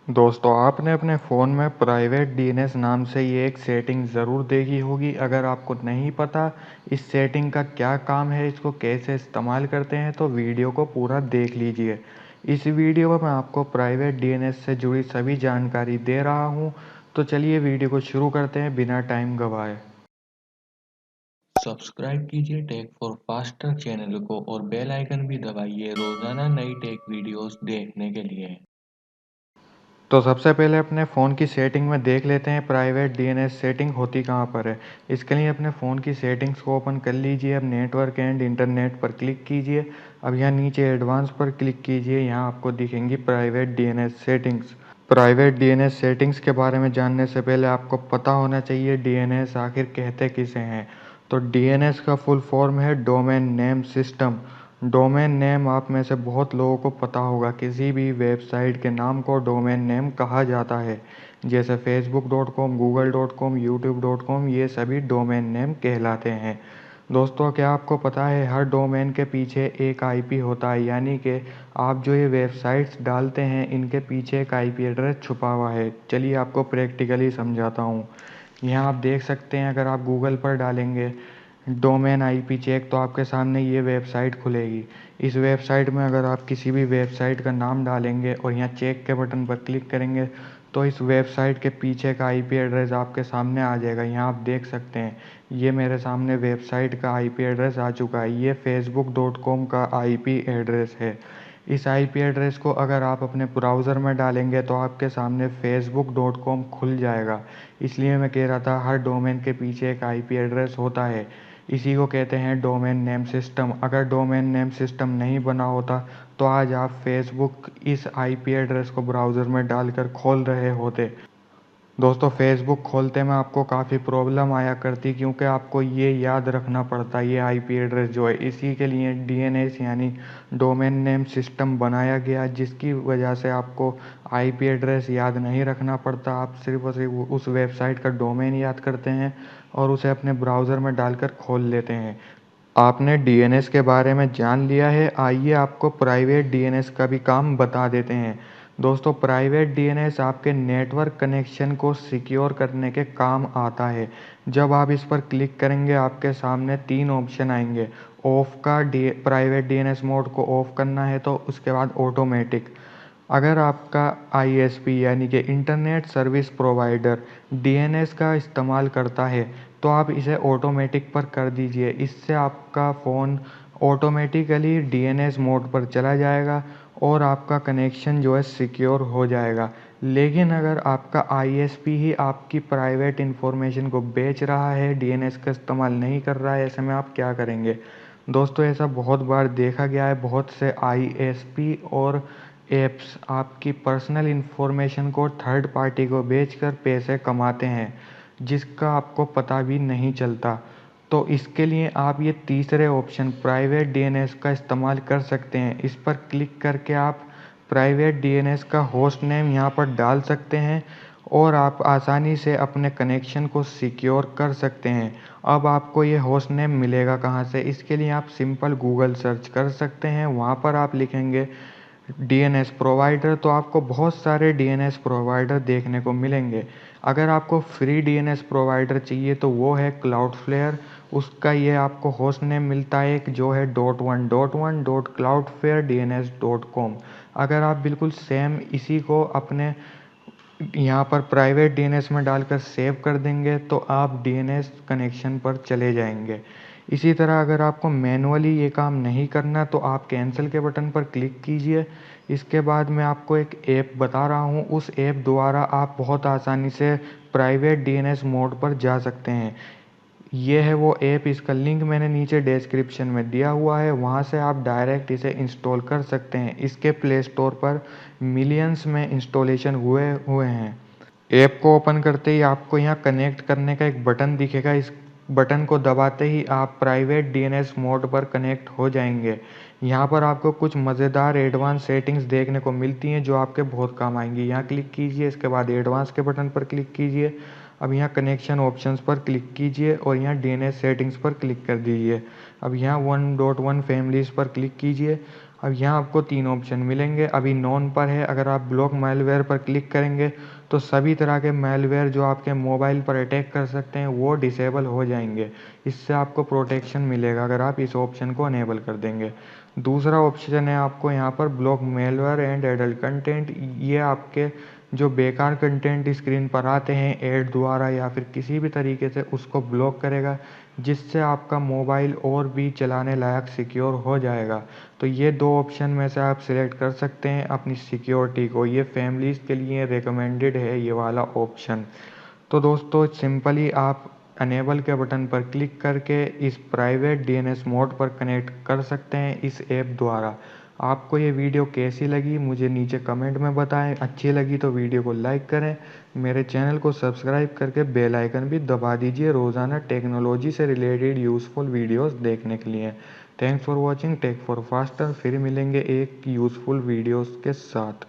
दोस्तों आपने अपने फ़ोन में प्राइवेट डीएनएस नाम से ये एक सेटिंग ज़रूर देखी होगी। अगर आपको नहीं पता इस सेटिंग का क्या काम है, इसको कैसे इस्तेमाल करते हैं, तो वीडियो को पूरा देख लीजिए। इस वीडियो में मैं आपको प्राइवेट डीएनएस से जुड़ी सभी जानकारी दे रहा हूँ। तो चलिए वीडियो को शुरू करते हैं बिना टाइम गवाए। सब्सक्राइब कीजिए टेक फॉर फास्टर चैनल को और बेल आइकन भी दबाइए रोजाना नई टेक वीडियोस देखने के लिए। तो सबसे पहले अपने फ़ोन की सेटिंग में देख लेते हैं प्राइवेट डीएनएस सेटिंग होती कहाँ पर है। इसके लिए अपने फ़ोन की सेटिंग्स को ओपन कर लीजिए। अब नेटवर्क एंड इंटरनेट पर क्लिक कीजिए। अब यहाँ नीचे एडवांस पर क्लिक कीजिए। यहाँ आपको दिखेंगी private DNS settings. Private DNS settings के बारे में जानने से पहले आपको पता होना चाहिए डीएनएस आखिर कहते किसे हैं। तो डीएनएस का फुल फॉर्म है domain name system. Domain name आप में से बहुत लोगों को पता होगा, किसी भी वेबसाइट के नाम को डोमेन नेम कहा जाता है। जैसे facebook.com, google.com, youtube.com, ये सभी डोमेन नेम कहलाते हैं। दोस्तों क्या आपको पता है हर डोमेन के पीछे एक आईपी होता है, यानी कि आप जो ये वेबसाइट्स डालते हैं इनके पीछे एक आईपी एड्रेस छुपा हुआ है। चलिए आपको प्रैक्टिकली समझाता हूँ। यहाँ आप देख सकते हैं, अगर आप गूगल पर डालेंगे डोमेन आईपी चेक तो आपके सामने ये वेबसाइट खुलेगी। इस वेबसाइट में अगर आप किसी भी वेबसाइट का नाम डालेंगे और यहाँ चेक के बटन पर क्लिक करेंगे तो इस वेबसाइट के पीछे का आईपी एड्रेस आपके सामने आ जाएगा। यहाँ आप देख सकते हैं ये मेरे सामने वेबसाइट का आईपी एड्रेस आ चुका है। ये facebook.com का आईपी एड्रेस है। इस आईपी एड्रेस को अगर आप अपने ब्राउज़र में डालेंगे तो आपके सामने facebook.com खुल जाएगा। इसलिए मैं कह रहा था हर डोमेन के पीछे एक आईपी एड्रेस होता है। इसी को कहते हैं डोमेन नेम सिस्टम। अगर डोमेन नेम सिस्टम नहीं बना होता तो आज आप फेसबुक इस आईपी एड्रेस को ब्राउज़र में डालकर खोल रहे होते। दोस्तों फेसबुक खोलते में आपको काफ़ी प्रॉब्लम आया करती, क्योंकि आपको ये याद रखना पड़ता ये आईपी एड्रेस जो है। इसी के लिए डीएनएस यानी डोमेन नेम सिस्टम बनाया गया, जिसकी वजह से आपको आईपी एड्रेस याद नहीं रखना पड़ता। आप सिर्फ और सिर्फ उस वेबसाइट का डोमेन याद करते हैं और उसे अपने ब्राउज़र में डालकर खोल लेते हैं। आपने डीएनएस के बारे में जान लिया है, आइए आपको प्राइवेट डीएनएस का भी काम बता देते हैं। दोस्तों प्राइवेट डीएनएस आपके नेटवर्क कनेक्शन को सिक्योर करने के काम आता है। जब आप इस पर क्लिक करेंगे आपके सामने 3 ऑप्शन आएंगे। ऑफ का प्राइवेट डीएनएस मोड को ऑफ करना है तो उसके बाद ऑटोमेटिक। अगर आपका आईएसपी यानी कि इंटरनेट सर्विस प्रोवाइडर डीएनएस का इस्तेमाल करता है तो आप इसे ऑटोमेटिक पर कर दीजिए। इससे आपका फ़ोन ऑटोमेटिकली डीएनएस मोड पर चला जाएगा और आपका कनेक्शन जो है सिक्योर हो जाएगा। लेकिन अगर आपका आईएसपी ही आपकी प्राइवेट इन्फॉर्मेशन को बेच रहा है, डीएनएस का इस्तेमाल नहीं कर रहा है, ऐसे में आप क्या करेंगे? दोस्तों ऐसा बहुत बार देखा गया है। बहुत से आईएसपी और ऐप्स आपकी पर्सनल इन्फॉर्मेशन को थर्ड पार्टी को बेचकर पैसे कमाते हैं, जिसका आपको पता भी नहीं चलता। तो इसके लिए आप ये तीसरे ऑप्शन प्राइवेट डीएनएस का इस्तेमाल कर सकते हैं। इस पर क्लिक करके आप प्राइवेट डीएनएस का होस्ट नेम यहाँ पर डाल सकते हैं और आप आसानी से अपने कनेक्शन को सिक्योर कर सकते हैं। अब आपको ये होस्ट नेम मिलेगा कहाँ से? इसके लिए आप सिंपल गूगल सर्च कर सकते हैं। वहाँ पर आप लिखेंगे डीएनएस प्रोवाइडर तो आपको बहुत सारे डीएनएस प्रोवाइडर देखने को मिलेंगे। अगर आपको फ्री डीएनएस प्रोवाइडर चाहिए तो वो है क्लाउडफ्लेयर। उसका ये आपको होस्ट नेम मिलता है एक, जो है .1.1.cloudflaredns.com। अगर आप बिल्कुल सेम इसी को अपने यहाँ पर प्राइवेट डीएनएस में डालकर सेव कर देंगे तो आप डीएनएस कनेक्शन पर चले जाएंगे। इसी तरह अगर आपको मैनुअली ये काम नहीं करना तो आप कैंसिल के बटन पर क्लिक कीजिए। इसके बाद मैं आपको एक ऐप बता रहा हूँ, उस ऐप द्वारा आप बहुत आसानी से प्राइवेट डीएनएस मोड पर जा सकते हैं। ये है वो ऐप, इसका लिंक मैंने नीचे डिस्क्रिप्शन में दिया हुआ है, वहाँ से आप डायरेक्ट इसे इंस्टॉल कर सकते हैं। इसके प्ले स्टोर पर मिलियंस में इंस्टॉलेशन हुए हुए हैं। ऐप को ओपन करते ही आपको यहाँ कनेक्ट करने का एक बटन दिखेगा। इस बटन को दबाते ही आप प्राइवेट डीएनएस मोड पर कनेक्ट हो जाएंगे। यहाँ पर आपको कुछ मज़ेदार एडवांस सेटिंग्स देखने को मिलती हैं जो आपके बहुत काम आएंगी। यहाँ क्लिक कीजिए, इसके बाद एडवांस के बटन पर क्लिक कीजिए। अब यहाँ कनेक्शन ऑप्शंस पर क्लिक कीजिए और यहाँ डीएनएस सेटिंग्स पर क्लिक कर दीजिए। अब यहाँ 1.1 फैमिलीज़ पर क्लिक कीजिए। अब यहाँ आपको 3 ऑप्शन मिलेंगे। अभी नॉन पर है, अगर आप ब्लॉक मैलवेयर पर क्लिक करेंगे तो सभी तरह के मैलवेयर जो आपके मोबाइल पर अटैक कर सकते हैं वो डिसेबल हो जाएंगे। इससे आपको प्रोटेक्शन मिलेगा अगर आप इस ऑप्शन को अनेबल कर देंगे। दूसरा ऑप्शन है आपको यहाँ पर block malware and adult content. ये आपके जो बेकार कंटेंट स्क्रीन पर आते हैं ऐड द्वारा या फिर किसी भी तरीके से, उसको ब्लॉक करेगा, जिससे आपका मोबाइल और भी चलाने लायक सिक्योर हो जाएगा। तो ये 2 ऑप्शन में से आप सिलेक्ट कर सकते हैं अपनी सिक्योरिटी को। ये फैमिलीज़ के लिए रिकमेंडेड है ये वाला ऑप्शन। तो दोस्तों सिंपली आप अनेबल के बटन पर क्लिक करके इस प्राइवेट डीएनएस मोड पर कनेक्ट कर सकते हैं इस ऐप द्वारा। आपको ये वीडियो कैसी लगी मुझे नीचे कमेंट में बताएं। अच्छी लगी तो वीडियो को लाइक करें, मेरे चैनल को सब्सक्राइब करके बेल आइकन भी दबा दीजिए रोज़ाना टेक्नोलॉजी से रिलेटेड यूज़फुल वीडियोस देखने के लिए। Thanks for watching tech for faster. फिर मिलेंगे एक यूज़फुल वीडियोस के साथ।